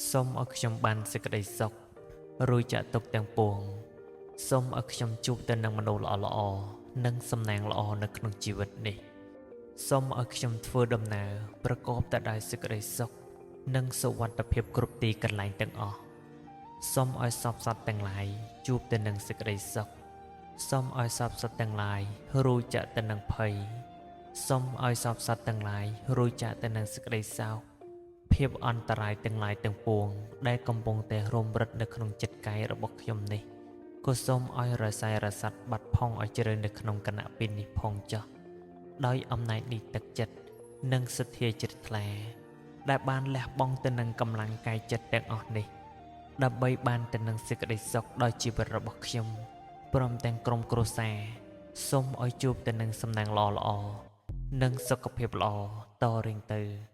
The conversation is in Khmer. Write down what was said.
សូមឲ្យខ្ញុំបានសេចក្តីសុខរួចចាក់ទុកទាំងពួងសូមឲ្យខ្ញុំជួបតែនឹងមនុស្សល្អៗនិងសំណាងល្អនៅក្នុងជីវិតនេះសូមឲ្យខ្ញុំធ្វើដំណើរប្រកបតែដោយសេចក្តីសុខនិងសុវត្ថិភាពគ្រប់ទីកន្លែងទាំងអស់សូមឲ្យសពសត្វទាំងឡាយជួបតែនឹងសេចក្តីសុខសូមឲ្យសពសត្វទាំងឡាយរួចចាក់តែនឹងភ័យសូមឲ្យសពសត្វទាំងឡាយរួចចាក់តែនឹងសេចក្តីសោកភាពអន្តរាយទាំងឡាយទាំងពួងដែលកំពុងតែរំរិតនៅក្នុងចិត្តកាយរបស់ខ្ញុំនេះក៏សូមឲ្យរសាយរស័ត្វបាត់ផុងឲ្យជ្រៅនៅក្នុងគណៈពេលនេះផងចុះដោយអំណាចនេះទឹកចិត្តនិងសទ្ធាជ្រះថ្លាដែលបានលះបង់ទៅនឹងកម្លាំងកាយចិត្តទាំងអស់នេះដើម្បីបានទៅនឹងសេចក្តីសុខដល់ជីវិតរបស់ខ្ញុំព្រមទាំងក្រុមគ្រួសារសូមឲ្យជួបទៅនឹងសំណាងល្អៗនិងសុខភាពល្អតរៀងទៅ